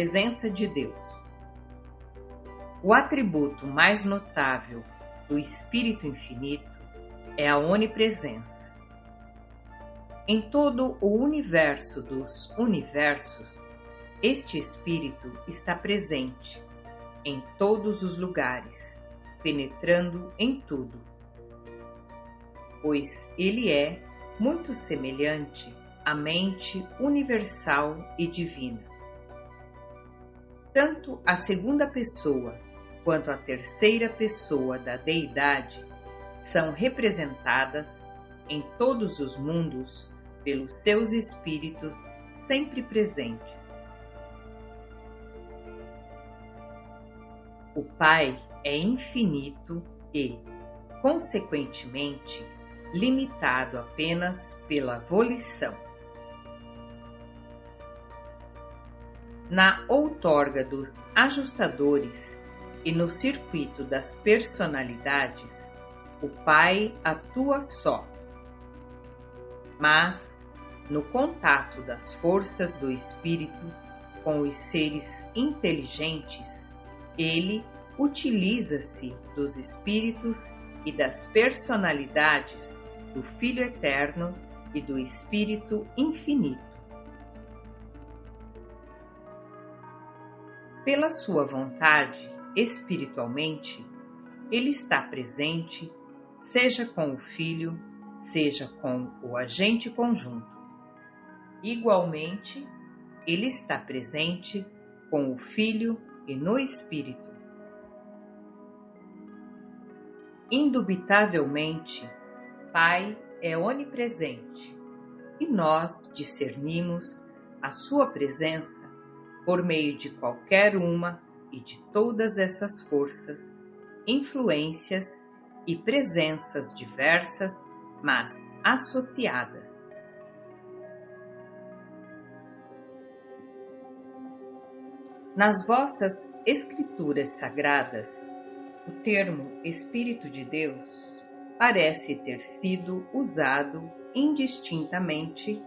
presença de Deus. O atributo mais notável do Espírito Infinito é a onipresença. Em todo o universo dos universos, este Espírito está presente em todos os lugares, penetrando em tudo, pois ele é muito semelhante à mente universal e divina. Tanto a segunda pessoa quanto a terceira pessoa da deidade são representadas em todos os mundos pelos seus espíritos sempre presentes. O Pai é infinito e, consequentemente, limitado apenas pela volição. Na outorga dos ajustadores e no circuito das personalidades, o Pai atua só. Mas, no contato das forças do Espírito com os seres inteligentes, ele utiliza-se dos espíritos e das personalidades do Filho Eterno e do Espírito Infinito. Pela sua vontade, espiritualmente, ele está presente, seja com o Filho, seja com o agente conjunto. Igualmente, ele está presente com o Filho e no Espírito. Indubitavelmente, Pai é onipresente e nós discernimos a sua presença por meio de qualquer uma e de todas essas forças, influências e presenças diversas, mas associadas. Nas vossas escrituras sagradas, o termo Espírito de Deus parece ter sido usado indistintamente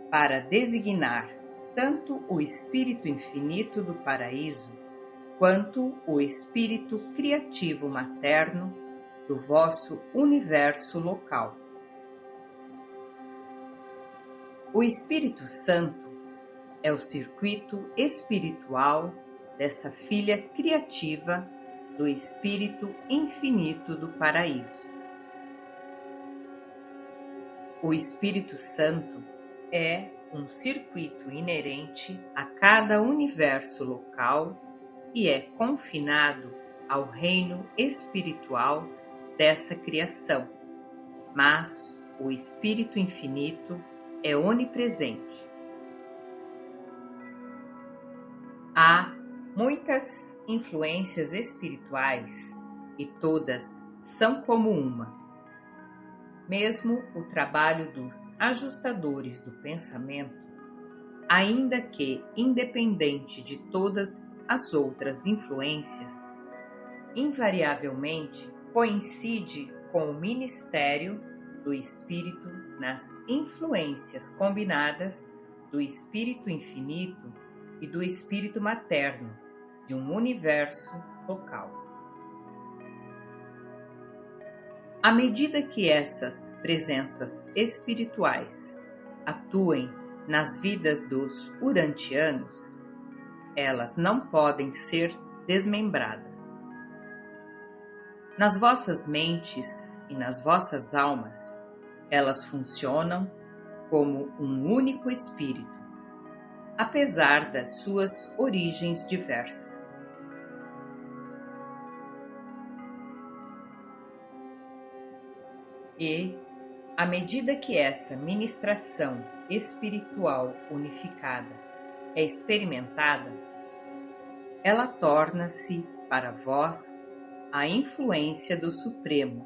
para designar tanto o Espírito Infinito do Paraíso quanto o Espírito Criativo Materno do vosso universo local. O Espírito Santo é o circuito espiritual dessa filha criativa do Espírito Infinito do Paraíso. O Espírito Santo é um circuito inerente a cada universo local e é confinado ao reino espiritual dessa criação, mas o Espírito Infinito é onipresente. Há muitas influências espirituais e todas são como uma. Mesmo o trabalho dos ajustadores do pensamento, ainda que independente de todas as outras influências, invariavelmente coincide com o ministério do Espírito nas influências combinadas do Espírito Infinito e do Espírito Materno de um universo local. À medida que essas presenças espirituais atuem nas vidas dos urantianos, elas não podem ser desmembradas. Nas vossas mentes e nas vossas almas, elas funcionam como um único espírito, apesar das suas origens diversas. E, à medida que essa ministração espiritual unificada é experimentada, ela torna-se para vós a influência do Supremo,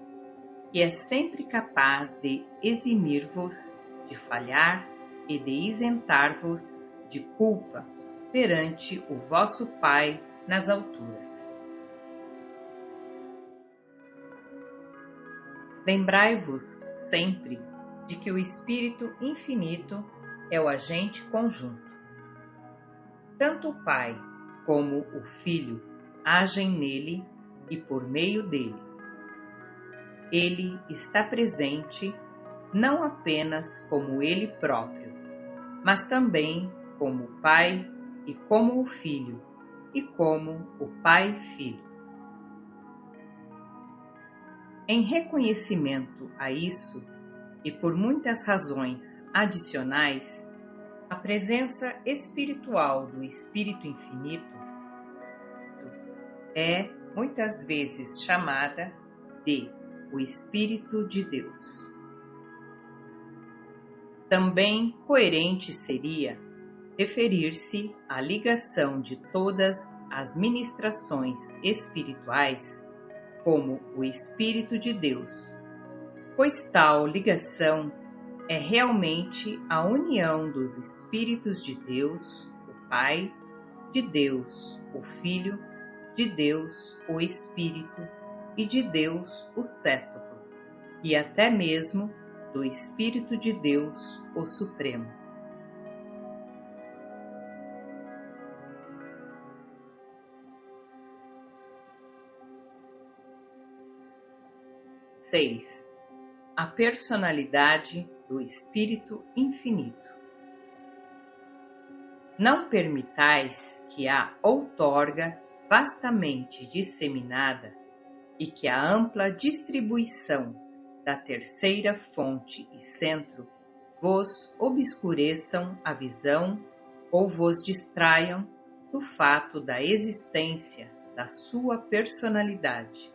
que é sempre capaz de eximir-vos de falhar e de isentar-vos de culpa perante o vosso Pai nas alturas. Lembrai-vos sempre de que o Espírito Infinito é o agente conjunto. tanto o Pai como o Filho agem nele e por meio dele. Ele está presente não apenas como ele próprio, mas também como o Pai e como o Filho, e como o Pai-Filho. Em reconhecimento a isso, e por muitas razões adicionais, a presença espiritual do Espírito Infinito é muitas vezes chamada de o Espírito de Deus. Também coerente seria referir-se à ligação de todas as ministrações espirituais como o Espírito de Deus, pois tal ligação é realmente a união dos Espíritos de Deus, o Pai, de Deus, o Filho, de Deus, o Espírito e de Deus, o Cétuplo, e até mesmo do Espírito de Deus, o Supremo. A personalidade do Espírito Infinito. Não permitais que a outorga vastamente disseminada e que a ampla distribuição da terceira fonte e centro vos obscureçam a visão ou vos distraiam do fato da existência da sua personalidade.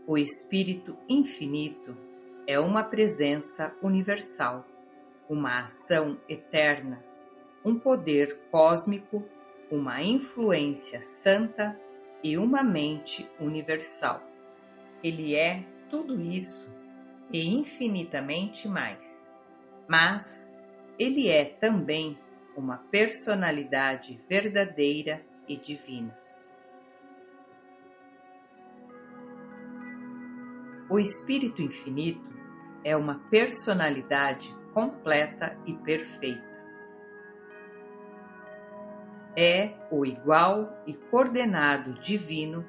O Espírito Infinito é uma presença universal, uma ação eterna, um poder cósmico, uma influência santa e uma mente universal. Ele é tudo isso e infinitamente mais, mas ele é também uma personalidade verdadeira e divina. O Espírito Infinito é uma personalidade completa e perfeita. É o igual e coordenado divino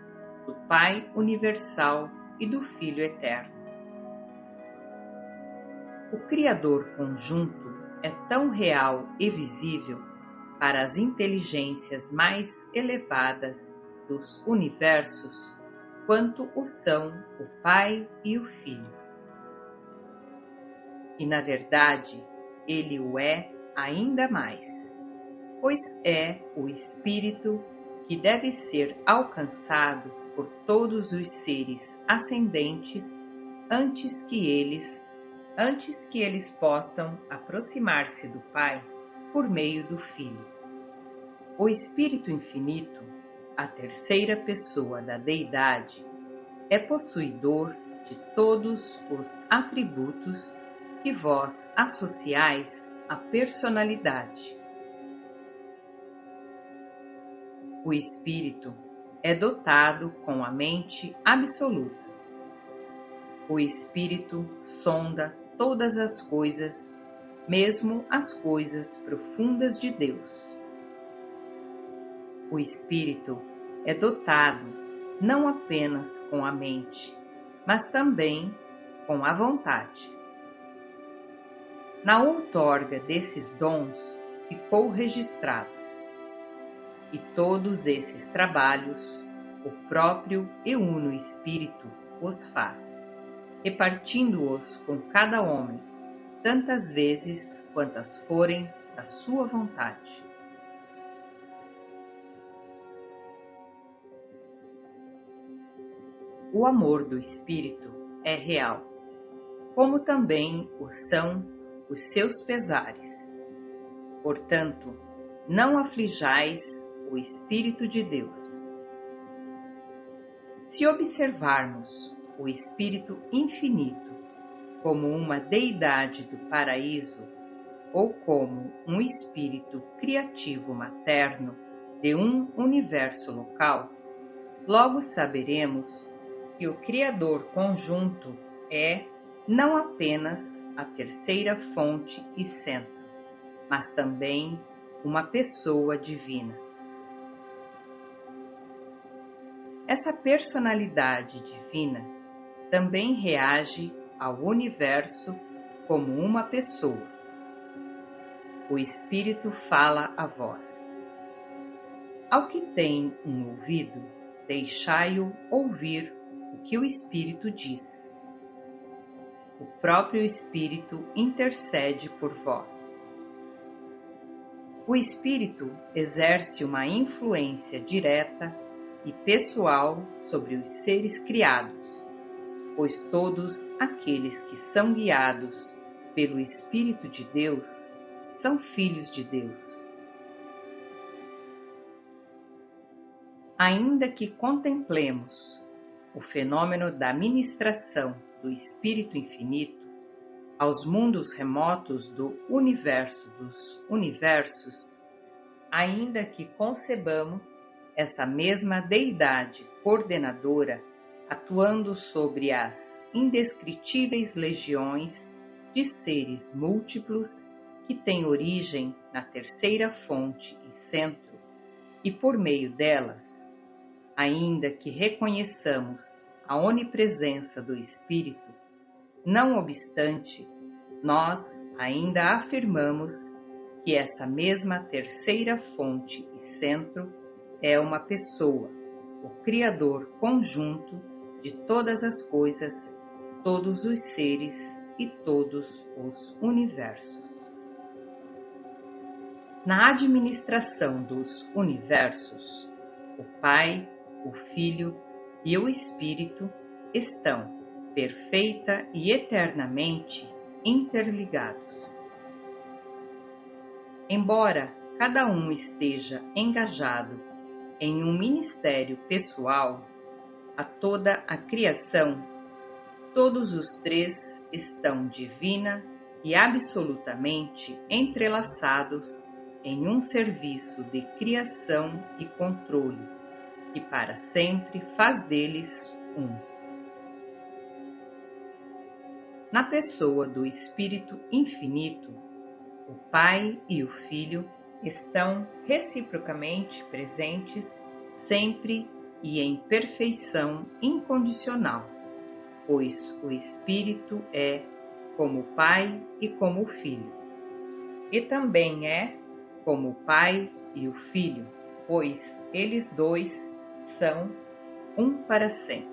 do Pai Universal e do Filho Eterno. O Criador conjunto é tão real e visível para as inteligências mais elevadas dos universos quanto o são o Pai e o Filho. E, na verdade, ele o é ainda mais, pois é o Espírito que deve ser alcançado por todos os seres ascendentes antes que eles possam aproximar-se do Pai por meio do Filho. O Espírito Infinito, a terceira pessoa da Deidade, é possuidor de todos os atributos que vós associais à personalidade. O Espírito é dotado com a mente absoluta. O Espírito sonda todas as coisas, mesmo as coisas profundas de Deus. O Espírito é dotado não apenas com a mente, mas também com a vontade. Na outorga desses dons ficou registrado, e todos esses trabalhos o próprio e uno Espírito os faz, repartindo-os com cada homem, tantas vezes quantas forem da sua vontade. O amor do Espírito é real, como também o são os seus pesares. Portanto, não aflijais o Espírito de Deus. Se observarmos o Espírito Infinito como uma deidade do paraíso ou como um espírito criativo materno de um universo local, logo saberemos que o Criador conjunto é não apenas a terceira fonte e centro, mas também uma pessoa divina. Essa personalidade divina também reage ao universo como uma pessoa. O Espírito fala a vós. Ao que tem um ouvido, deixai-o ouvir o que o Espírito diz. O próprio Espírito intercede por vós. O Espírito exerce uma influência direta e pessoal sobre os seres criados, pois todos aqueles que são guiados pelo Espírito de Deus são filhos de Deus. Ainda que contemplemos o fenômeno da ministração do Espírito Infinito aos mundos remotos do universo dos universos, ainda que concebamos essa mesma deidade coordenadora atuando sobre as indescritíveis legiões de seres múltiplos que têm origem na terceira fonte e centro, e por meio delas, ainda que reconheçamos a onipresença do Espírito, não obstante, nós ainda afirmamos que essa mesma terceira fonte e centro é uma pessoa, o Criador conjunto de todas as coisas, todos os seres e todos os universos. Na administração dos universos, o Pai, o Filho e o Espírito estão perfeita e eternamente interligados. Embora cada um esteja engajado em um ministério pessoal, a toda a criação, todos os três estão divina e absolutamente entrelaçados em um serviço de criação e controle, que para sempre faz deles um. Na pessoa do Espírito Infinito, o Pai e o Filho estão reciprocamente presentes sempre e em perfeição incondicional, pois o Espírito é como o Pai e como o Filho, e também é como o Pai e o Filho, pois eles dois são um para sempre.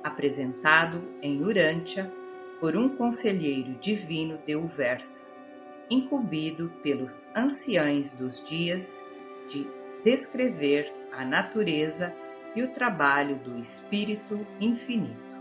Apresentado em Urântia por um conselheiro divino de Uversa, incumbido pelos anciães dos dias de descrever a natureza e o trabalho do Espírito Infinito.